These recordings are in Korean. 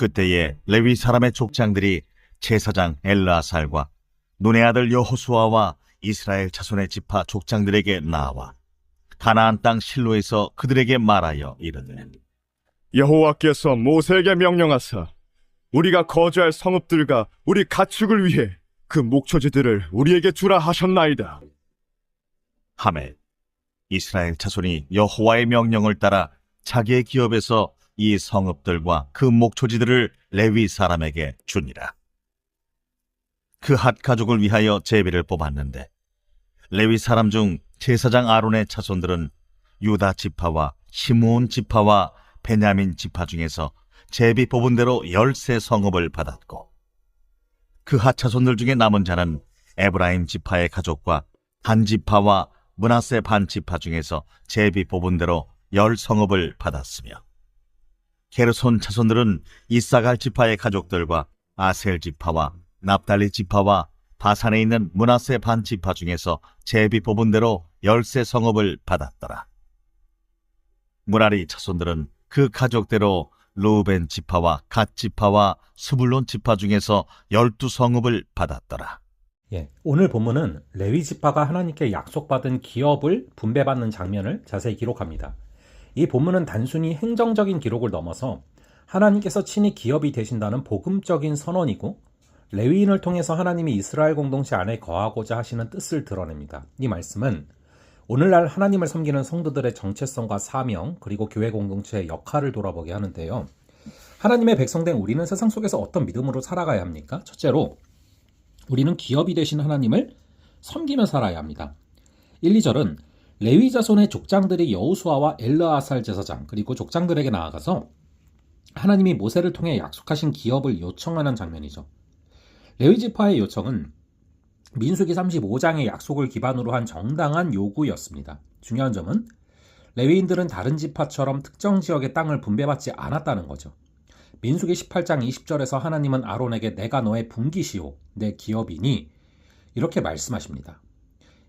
그때에 레위 사람의 족장들이 제사장 엘르아살과 눈의 아들 여호수아와 이스라엘 자손의 지파 족장들에게 나와 가나안 땅 실로에서 그들에게 말하여 이르되, 여호와께서 모세에게 명령하사 우리가 거주할 성읍들과 우리 가축을 위해 그 목초지들을 우리에게 주라 하셨나이다. 하매 이스라엘 자손이 여호와의 명령을 따라 자기의 기업에서 이 성읍들과 그 목초지들을 레위 사람에게 주니라. 그 핫 가족을 위하여 제비를 뽑았는데 레위 사람 중 제사장 아론의 자손들은 유다 지파와 시므온 지파와 베냐민 지파 중에서 제비 뽑은 대로 13 성읍을 받았고, 그 핫 자손들 중에 남은 자는 에브라임 지파의 가족과 단 지파와 므낫세 반 지파 중에서 제비 뽑은 대로 10 성읍을 받았으며, 게르손 자손들은 이사갈 지파의 가족들과 아셀 지파와 납달리 지파와 바산에 있는 므낫세 반 지파 중에서 제비 뽑은 대로 13 성읍을 받았더라. 무라리 자손들은 그 가족대로 르우벤 지파와 갓 지파와 스불론 지파 중에서 12 성읍을 받았더라. 오늘 본문은 레위 지파가 하나님께 약속받은 기업을 분배받는 장면을 자세히 기록합니다. 이 본문은 단순히 행정적인 기록을 넘어서 하나님께서 친히 기업이 되신다는 복음적인 선언이고, 레위인을 통해서 하나님이 이스라엘 공동체 안에 거하고자 하시는 뜻을 드러냅니다. 이 말씀은 오늘날 하나님을 섬기는 성도들의 정체성과 사명, 그리고 교회 공동체의 역할을 돌아보게 하는데요. 하나님의 백성된 우리는 세상 속에서 어떤 믿음으로 살아가야 합니까? 첫째로 우리는 기업이 되신 하나님을 섬기며 살아야 합니다. 1, 2절은 레위 자손의 족장들이 여호수아와 엘르아살 제사장 그리고 족장들에게 나아가서 하나님이 모세를 통해 약속하신 기업을 요청하는 장면이죠. 레위 지파의 요청은 민수기 35장의 약속을 기반으로 한 정당한 요구였습니다. 중요한 점은 레위인들은 다른 지파처럼 특정 지역의 땅을 분배받지 않았다는 거죠. 민수기 18장 20절에서 하나님은 아론에게 내가 너의 분깃이요 내 기업이니 이렇게 말씀하십니다.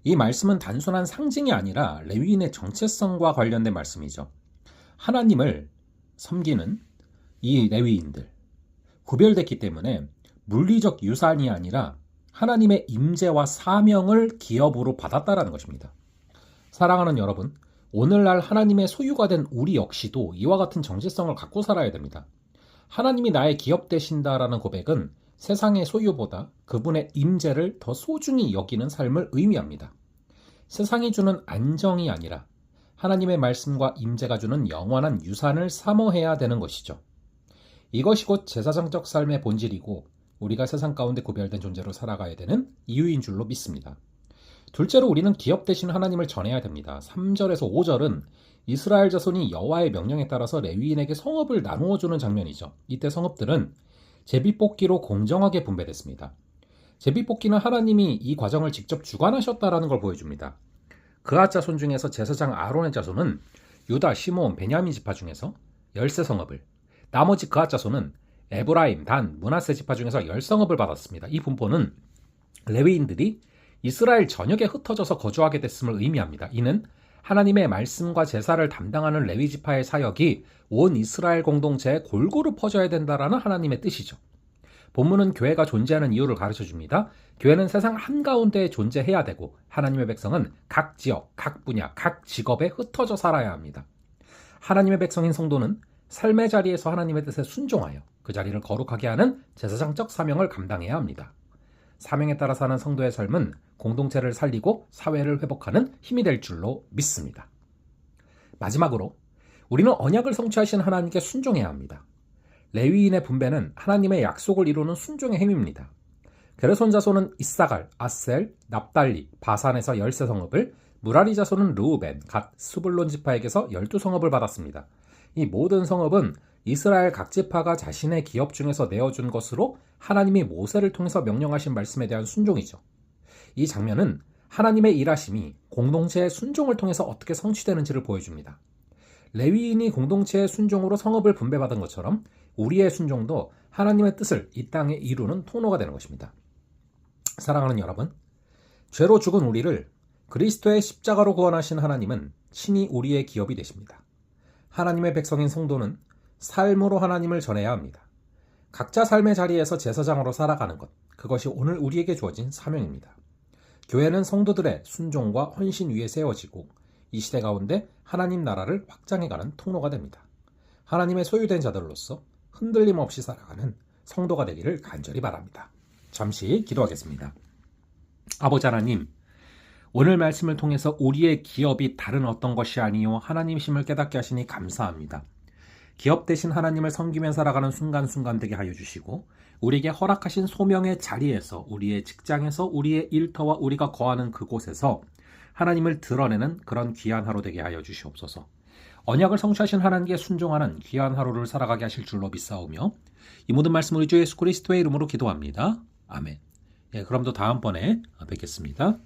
이 말씀은 단순한 상징이 아니라 레위인의 정체성과 관련된 말씀이죠. 하나님을 섬기는 이 레위인들, 구별됐기 때문에 물리적 유산이 아니라 하나님의 임재와 사명을 기업으로 받았다라는 것입니다. 사랑하는 여러분, 오늘날 하나님의 소유가 된 우리 역시도 이와 같은 정체성을 갖고 살아야 됩니다. 하나님이 나의 기업 되신다라는 고백은 세상의 소유보다 그분의 임재를 더 소중히 여기는 삶을 의미합니다. 세상이 주는 안정이 아니라 하나님의 말씀과 임재가 주는 영원한 유산을 사모해야 되는 것이죠. 이것이 곧 제사장적 삶의 본질이고 우리가 세상 가운데 구별된 존재로 살아가야 되는 이유인 줄로 믿습니다. 둘째로 우리는 기업 되신 하나님을 전해야 됩니다. 3절에서 5절은 이스라엘 자손이 여호와의 명령에 따라서 레위인에게 성읍을 나누어 주는 장면이죠. 이때 성읍들은 제비뽑기로 공정하게 분배됐습니다. 제비뽑기는 하나님이 이 과정을 직접 주관하셨다라는 걸 보여줍니다. 그앗 자손 중에서 제사장 아론의 자손은 유다, 시므온, 베냐민 지파 중에서 13 성읍을, 나머지 그앗 자손은 에브라임, 단, 므낫세 지파 중에서 10성읍을 받았습니다. 이 분포는 레위인들이 이스라엘 전역에 흩어져서 거주하게 됐음을 의미합니다. 이는 하나님의 말씀과 제사를 담당하는 레위 지파의 사역이 온 이스라엘 공동체에 골고루 퍼져야 된다라는 하나님의 뜻이죠. 본문은 교회가 존재하는 이유를 가르쳐줍니다. 교회는 세상 한가운데에 존재해야 되고 하나님의 백성은 각 지역, 각 분야, 각 직업에 흩어져 살아야 합니다. 하나님의 백성인 성도는 삶의 자리에서 하나님의 뜻에 순종하여 그 자리를 거룩하게 하는 제사장적 사명을 감당해야 합니다. 사명에 따라 사는 성도의 삶은 공동체를 살리고 사회를 회복하는 힘이 될 줄로 믿습니다. 마지막으로 우리는 언약을 성취하신 하나님께 순종해야 합니다. 레위인의 분배는 하나님의 약속을 이루는 순종의 행위입니다. 게르손 자손은 이사갈, 아셀, 납달리, 바산에서 13 성읍을, 무라리 자손은 르우벤, 갓, 스불론 지파에게서 12 성읍을 받았습니다. 이 모든 성읍은 이스라엘 각 지파가 자신의 기업 중에서 내어준 것으로 하나님이 모세를 통해서 명령하신 말씀에 대한 순종이죠. 이 장면은 하나님의 일하심이 공동체의 순종을 통해서 어떻게 성취되는지를 보여줍니다. 레위인이 공동체의 순종으로 성읍을 분배받은 것처럼 우리의 순종도 하나님의 뜻을 이 땅에 이루는 통로가 되는 것입니다. 사랑하는 여러분, 죄로 죽은 우리를 그리스도의 십자가로 구원하신 하나님은 친히 우리의 기업이 되십니다. 하나님의 백성인 성도는 삶으로 하나님을 전해야 합니다. 각자 삶의 자리에서 제사장으로 살아가는 것, 그것이 오늘 우리에게 주어진 사명입니다. 교회는 성도들의 순종과 헌신 위에 세워지고 이 시대 가운데 하나님 나라를 확장해가는 통로가 됩니다. 하나님의 소유된 자들로서 흔들림 없이 살아가는 성도가 되기를 간절히 바랍니다. 잠시 기도하겠습니다. 아버지 하나님, 오늘 말씀을 통해서 우리의 기업이 다른 어떤 것이 아니요 하나님심을 깨닫게 하시니 감사합니다. 기업 대신 하나님을 섬기며 살아가는 순간순간 되게 하여 주시고 우리에게 허락하신 소명의 자리에서, 우리의 직장에서, 우리의 일터와 우리가 거하는 그곳에서 하나님을 드러내는 그런 귀한 하루 되게 하여 주시옵소서. 언약을 성취하신 하나님께 순종하는 귀한 하루를 살아가게 하실 줄로 믿사오며 이 모든 말씀 우리 주 예수 그리스도의 이름으로 기도합니다. 아멘. 그럼 또 다음번에 뵙겠습니다.